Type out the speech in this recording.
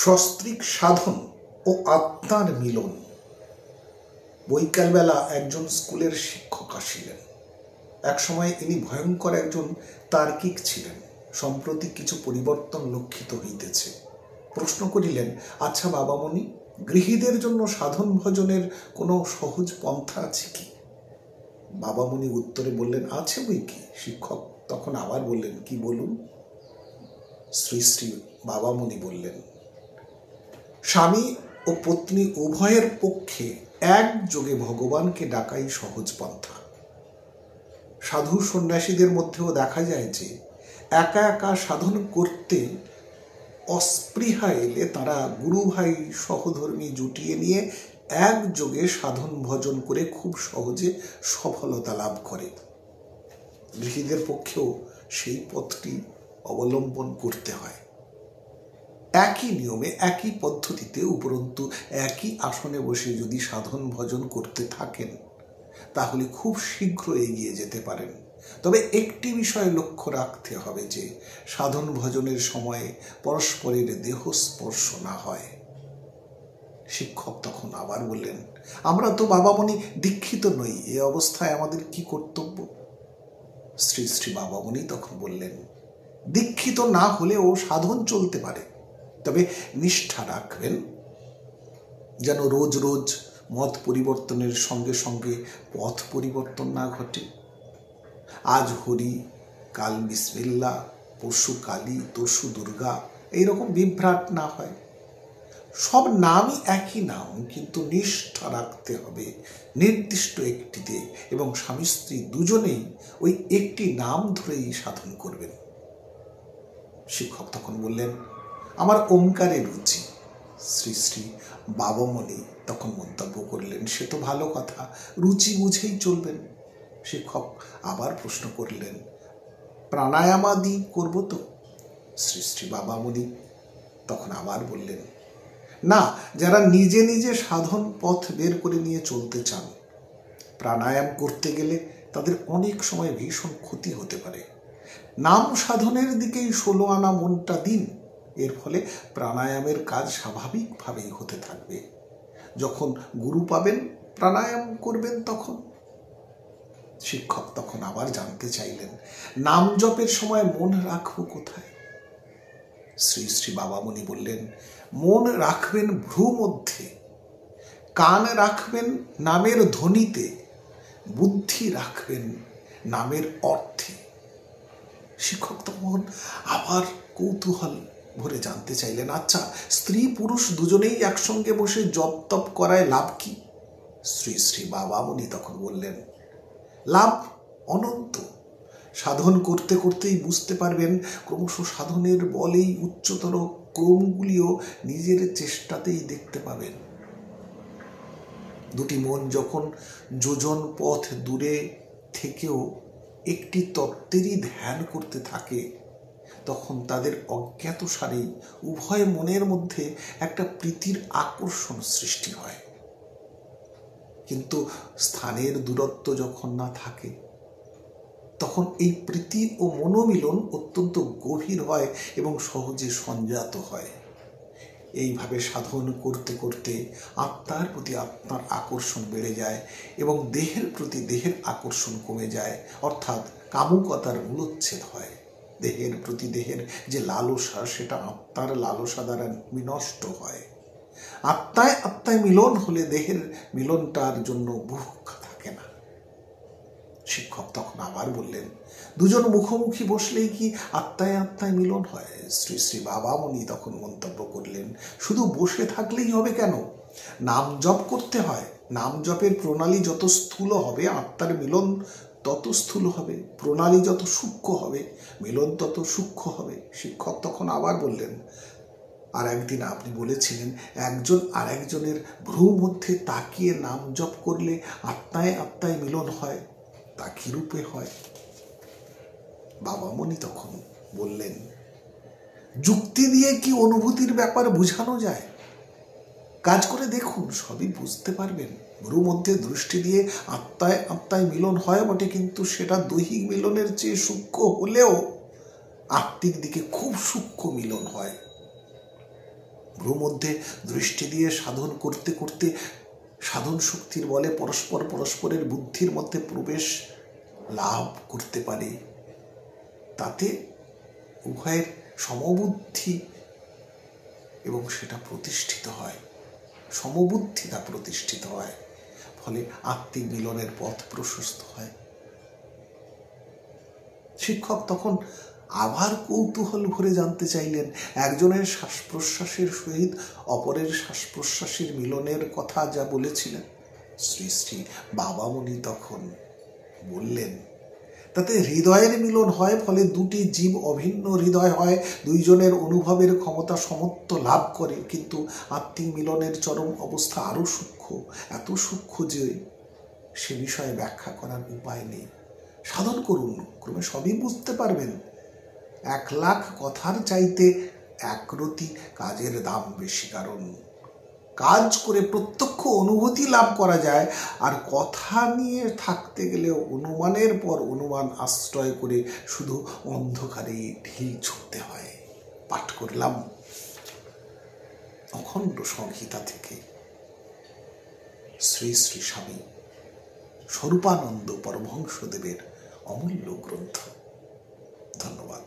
সস্ত্রীক সাধন ও আত্মার মিলন। বৈকালবেলা একজন স্কুলের শিক্ষক আসিলেন। একসময় ইনি ভয়ঙ্কর একজন তার্কিক ছিলেন। সম্প্রতি কিছু পরিবর্তন লক্ষিত হইতেছে। প্রশ্ন করিলেন, আচ্ছা বাবামণি, গৃহীদের জন্য সাধন ভজনের কোনো সহজ পন্থা আছে কি? বাবামণি উত্তরে বললেন, আছে বই কি। শিক্ষক তখন আবার বললেন, কি বলুন? শ্রী শ্রী বাবামণি বললেন, স্বামী ও পত্নী উভয়ের পক্ষে একযোগে ভগবানকে ডাকাই সহজ পন্থা। সাধু সন্ন্যাসীদের মধ্যেও দেখা যায় যে একা একা সাধন করতে অস্পৃহা এলে তারা গুরু ভাই সহধর্মী জুটিয়ে নিয়ে একযোগে সাধন ভজন করে খুব সহজে সফলতা লাভ করে। গৃহীদের পক্ষেও সেই পথটি অবলম্বন করতে হয়। একই নিয়মে একই পদ্ধতিতে উপরন্তু একই আসনে বসে যদি সাধন ভজন করতে থাকেন তাহলে খুব শীঘ্র এগিয়ে যেতে পারেন। তবে একটি বিষয় লক্ষ্য রাখতে হবে যে সাধন ভজনের সময়ে পরস্পরের দেহ স্পর্শ না হয়। শিক্ষক তখন আবার বললেন, আমরা তো বাবামণি দীক্ষিত নই, এ অবস্থায় আমাদের কি কর্তব্য? শ্রী শ্রী বাবামণি তখন বললেন, দীক্ষিত না হলেও সাধন চলতে পারে, তবে নিষ্ঠা রাখবেন যেন রোজ রোজ মত পরিবর্তনের সঙ্গে সঙ্গে পথ পরিবর্তন না ঘটে। আজ হরি, কাল বিসমিল্লাহ, পরশু কালী, তরশু দুর্গা, এইরকম বিভ্রাট না হয়। সব নামই একই নাম, কিন্তু নিষ্ঠা রাখতে হবে নির্দিষ্ট একটিতে এবং স্বামী স্ত্রী দুজনেই ওই একটি নাম ধরেই সাধন করবেন। শিক্ষক তখন বললেন, আমার ওমকারে রুচি। শ্রী শ্রী বাবামণি তখন মন্তব্য করলেন, সে তো ভালো কথা, রুচি বুঝেই চলবেন। শিক্ষক আবার প্রশ্ন করলেন, প্রাণায়ামাদি করব তো? শ্রী শ্রী বাবামণি তখন আবার বললেন, না, যারা নিজে নিজে সাধন পথ বের করে নিয়ে চলতে চান, প্রাণায়াম করতে গেলে তাদের অনেক সময় ভীষণ ক্ষতি হতে পারে। নাম সাধনের দিকেই 16 আনা মনটা দিন, এর ফলে প্রাণায়ামের কাজ স্বাভাবিকভাবেই হতে থাকবে। যখন গুরু পাবেন, প্রাণায়াম করবেন তখন। শিক্ষক তখন আবার জানতে চাইলেন, নাম জপের সময় মন রাখবো কোথায়? শ্রী শ্রী বাবামণি বললেন, মন রাখবেন ভ্রু মধ্যে, কান রাখবেন নামের ধ্বনিতে, বুদ্ধি রাখবেন নামের অর্থে। শিক্ষক তখন আবার কৌতূহল ভরে জানতে চাইলেন, আচ্ছা, স্ত্রী পুরুষ দুজনেই একসঙ্গে বসে জপ তপ করায় লাভ কি? শ্রী শ্রী বাবামণি তখন বললেন, লাভ অনন্ত। সাধন করতে করতেই বুঝতে পারবেন, ক্রমশ সাধনের বলেই উচ্চতর ক্রমগুলিও নিজের চেষ্টাতেই দেখতে পাবেন। দুটি মন যখন যোজন পথ দূরে থেকেও একটি তত্ত্বেরই ধ্যান করতে থাকে, তখন তাদের অজ্ঞাতসারেই উভয় মনের মধ্যে একটা প্রীতির আকর্ষণ সৃষ্টি হয়। কিন্তু স্থানের দূরত্ব যখন না থাকে, তখন এই প্রীতি ও মনোমিলন অত্যন্ত গভীর হয় এবং সহজে সঞ্জাত হয়। এইভাবে সাধন করতে করতে আত্মার প্রতি আত্মার আকর্ষণ বেড়ে যায় এবং দেহের প্রতি দেহের আকর্ষণ কমে যায়, অর্থাৎ কামুকতার মূলোচ্ছেদ হয়। দেহের প্রতি দেহের যে লালসা, সেটা আত্মার লালসা দ্বারা বিনষ্ট হয়। আত্মায় আত্মায় মিলন হলে দেহের মিলনটার জন্য বুভুক্ষা থাকে না। শিক্ষক তখন আবার বললেন, দুজন মুখোমুখি বসলেই কি আত্মায় আত্মায় মিলন হয়? শ্রী শ্রী বাবামণি তখন মন্তব্য করলেন, শুধু বসে থাকলেই হবে কেন? নাম জপ করতে হয়। নাম জপের প্রণালী যত স্থূল হবে, আত্মার মিলন তত স্থূল হবে। প্রণালী যত সূক্ষ্ম হবে, মিলন তত সূক্ষ্ম হবে। শিক্ষক তখন আবার বললেন, আর একদিন আপনি বলেছিলেন, একজন আর একজনের ভ্রু মধ্যে তাকিয়ে নাম জপ করলে আত্মায় আত্মায় মিলন হয়, তা কি রূপে হয়? বাবামণি তখন বললেন, যুক্তি দিয়ে কি অনুভূতির ব্যাপার বোঝানো যায়? কাজ করে দেখুন, সবই বুঝতে পারবেন। ভ্রু মধ্যে দৃষ্টি দিয়ে আত্মায় আত্মায় মিলন হয় বটে, কিন্তু সেটা দৈহিক মিলনের চেয়ে সূক্ষ্ম হলেও আত্মিক দিকে খুব সূক্ষ্ম মিলন হয়। ভ্রু মধ্যে দৃষ্টি দিয়ে সাধন করতে করতে সাধন শক্তির বলে পরস্পরের বুদ্ধির মধ্যে প্রবেশ লাভ করতে পারে। তাতে উভয়ের সমবুদ্ধি এবং সেটা প্রতিষ্ঠিত হয়, সমবুদ্ধিতা প্রতিষ্ঠিত হয়, ফলে আত্মিক মিলনের পথ প্রশস্ত হয়। শিক্ষক তখন আবার কৌতূহল ভরে জানতে চাইলেন, একজনের শ্বাস প্রশ্বাসের সহিত অপরের শ্বাস প্রশ্বাসের মিলনের কথা যা বলেছিলেন, শ্রী শ্রী বাবামণি তখন বললেন, তাতে হৃদয়ের মিলন হয়, ফলে দুটি জীব অভিন্ন হৃদয় হয়, দুইজনের অনুভবের ক্ষমতা সমত্ব লাভ করে। কিন্তু আত্মিক মিলনের চরম অবস্থা আরো সূক্ষ্ম, এত সূক্ষ্ম যে সে বিষয়ে ব্যাখ্যা করার উপায় নেই। সাধন করুন, ক্রমে সবই বুঝতে পারবেন। 1,00,000 কথার চাইতে একরতি কাজের দাম বেশি, কারণ কাজ করে প্রত্যক্ষ অনুভূতি লাভ করা যায়, আর কথা নিয়ে থাকতে গেলে অনুমানের পর অনুমান আশ্রয় করে শুধু অন্ধকারে ঢিল ছুটতে হয়। পাঠ করলাম অখণ্ড সংহিতা থেকে শ্রী শ্রী স্বামী স্বরূপানন্দ পরমহংসদেবের অমূল্য গ্রন্থ। ধন্যবাদ।